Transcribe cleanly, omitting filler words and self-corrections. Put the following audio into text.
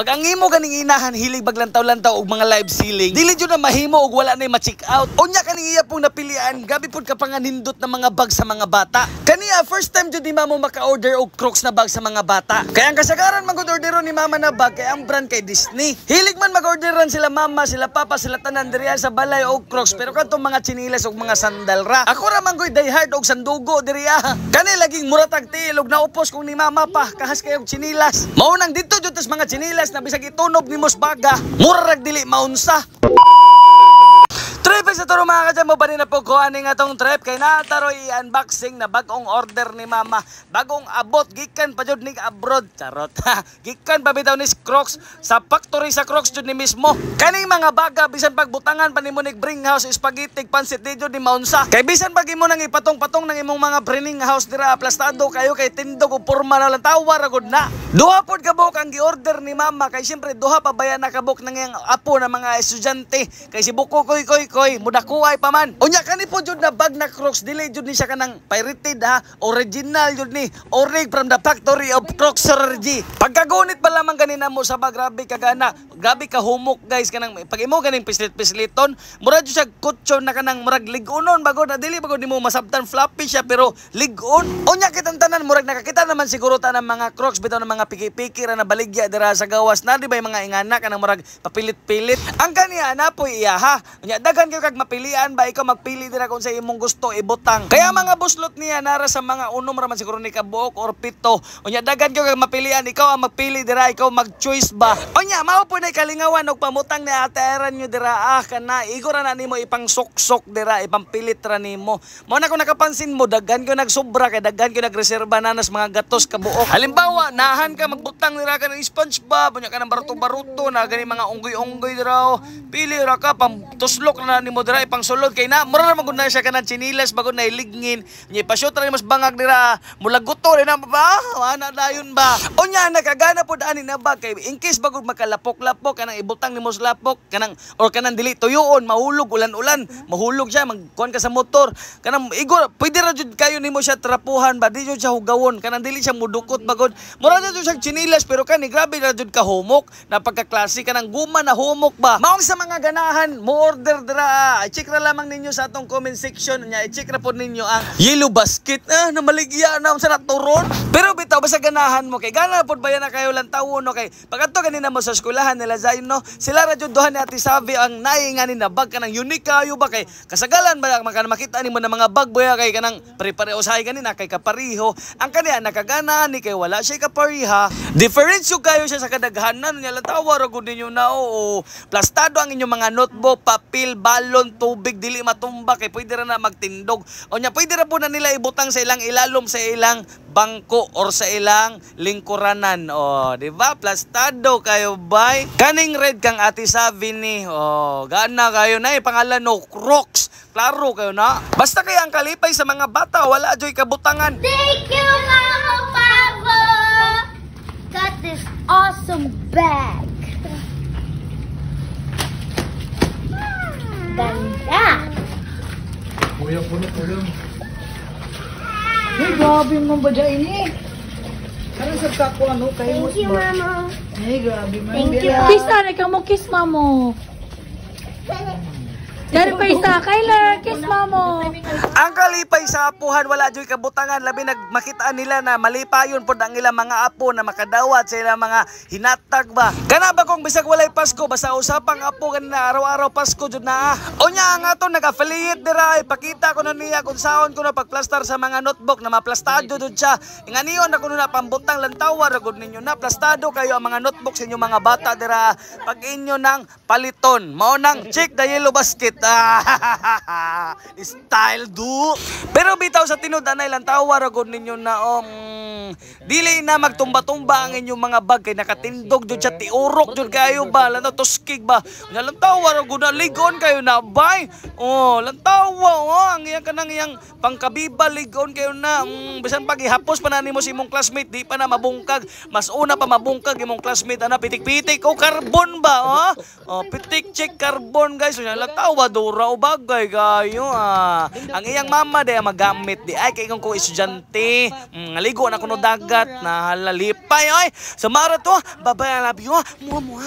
Pag ang imo ganing inahan hilig baglantaw-lantaw og mga live ceiling, dili jud na mahimo og wala nay ma-check out. Unya kani iya pong napilian, gabi pud ka panganindot na mga bag sa mga bata. Kaniya first time jud ni mama maka-order og Crocs na bag sa mga bata. Kaya ang kasagaran mag-orderon ni mama na bag kay ang brand kay Disney. Hilig man mag-orderan sila mama, sila papa, sila tanan diriya sa balay og Crocs, pero kadtong mga chinilas og mga sandal ra. Ako ra man goy die hard og sandugo diriya. Kani laging muratag tilog na upos kung ni mama pa kahas kay og chinilas. Mao nang dito jud tas mga chinilas na bisag itunog ni mos baga, mura rag dili maunsa. Trip sa turo mga kadyan mo ba rin na po ko aning atong trip kay nataro i-unboxing na bagong order ni mama, bagong abot gikan pa jud ni abroad, charot. Gikan pa bitaw ni Crocs sa factory sa Crocs jud ni mismo. Kaning mga baga bisan pagbutangan pa nimo ni bring house spaghetti pansit di jud ni maunsa. Kay bisan pag imo nang ipatong-patong nang imong mga bring house dira aplastado kayo kay tindog og porma na lang tawa ra gud na. Duha pod kabuk ang gi-order ni mama kay syempre duha pa bayan na kabuk nang iyang apo na mga estudyante kay si buko koy mudakuay pa man. Unya kani po jud na bag na Crocs dili jud ni siya kanang pirated ha, original jud ni, orig from the factory of Crocsology. Pagkagunit pa lamang ganina mo sa bag, grabe ka gana, grabe ka humok guys kanang pag imo ganing pislit-pisliton, mura jud siya kutson na kanang murag ligunon bago na dili bago nimo masabtan floppy siya pero ligon. Unya kitang tanan murag nakakita naman siguro ta ng mga Crocs bitaw ng mga piki-piki ra na baligya dira sa gawas na di ba mga ingana kanang murag papilit-pilit. Ang kaniya napoy iya ha. Unya daghan kayo kag mapilian ba ikaw magpili dira kung sa imong gusto ibutang. Kaya mga buslot niya nara sa mga unom ra man siguro ni kabuok or pito. Unya daghan kayo kag mapilian ikaw ang magpili dira ikaw mag-choice ba. Unya mao po nay kalingawan og pamutang ni ateran nyo dira kana igora na nimo ipang sok-sok dira ipampilit ra nimo. Mao na kung nakapansin mo daghan ko nagsobra kay daghan ko nagreserba nanas mga gatos kabuok. Halimbawa nahan ka magbutang dira ka ng SpongeBob unya ka ng baruto-baruto na gani mga unggoy-unggoy dira pili ra ka pang tuslok na nimo dira ipang sulod kay na mura na magud na siya kanang chinilas bago na iligngin nya pa-shoot ra mas bangag dira mulaguto rin na ba ana dayon ba unya nakagana pod ani na ba kay in case bago makalapok-lapok kanang ibutang nimo sa lapok kanang or kanang dili tuyoon mahulog ulan-ulan mahulog siya magkuan ka sa motor kanang igor pwede ra jud kayo nimo siya trapuhan ba di jud siya hugawon kanang dili siya mudukot bagod mura jud siya chinilas pero kani grabe ra jud ka humok napagka-klase kanang guma na humok ba maong sa mga ganahan mo order dira i-check ra lamang ninyo sa atong comment section nya i-check ra pod ninyo ang yellow basket na maligya na sa naturon pero bitaw basta ganahan mo kay gana pod bayan na kayo lang tawon no kay pagadto ganina mo sa eskwelahan nila Zayn no sila ra jud duha ni Ate Savi ang nainganin na bag kanang unique kayo ba kay kasagalan ba makita nimo na mga bag boya kay kanang pare-parehosahay ganina kay kapariho ang kaniya nakagana ni kay wala siya kapariha difference kayo siya sa kadaghanan nya lang tawa ra gud ninyo na oo plastado ang inyong mga notebook papel balon tubig dili matumba kay pwede ra na magtindog o nya pwede ra po na nila ibutang sa ilang ilalom sa ilang bangko or sa ilang lingkuranan o di ba plastado kayo bay kaning red kang Ate Savi ni o gana kayo na pangalan no Crocs klaro kayo na basta kay ang kalipay sa mga bata wala joy kabutangan. Thank you Mama Papa got this awesome bag. Ganda. Kuya, puno. Hey, grabe mo ba dyan ini? Karang sa kako ano, kayo Thank you, Mama. Hey, grabe mo. Thank you. Kiss na, ikaw mo kiss mamo. Dari pa isa, Kyler, kiss mamo. Ang kalipay sa apuhan wala joy kabutangan labi nagmakitaan nila na malipayon pod ang ilang mga apo na makadawat sa ilang mga hinatag ba. Kana ba kung bisag walay Pasko basta usapang apo ganina araw-araw Pasko jud na. Unya ang ato nag-affiliate dira ipakita ko na niya kung saon ko na pagplastar sa mga notebook na maplastado jud siya. Inganiyon na kuno na pambutang lantawa ra gud ninyo na plastado kayo ang mga notebook sa inyo mga bata dira pag inyo nang paliton. Mao nang check the yellow basket. Style do. Pero bitaw sa tinud anay lang tawa ra gud ninyo na dili na magtumba-tumba ang inyong mga bag kay nakatindog jud siya tiurok jud kayo ba lantaw tuskig ba nya lang tawa ra gud na ligon kayo na bay lang tawa ang iyang kanang iyang pangkabiba ligon kayo na bisan pag ihapos pa na nimo si imong classmate di pa na mabungkag mas una pa mabungkag imong classmate ana pitik-pitik carbon ba pitik check carbon guys nya lang tawa dura o bagay kayo ang iyang mama di magamit di ay kay kung estudyante ngaligo na kuno dagat dagat na halalipay. Oy, sa mara to, bye-bye, I love you. Mua, mua.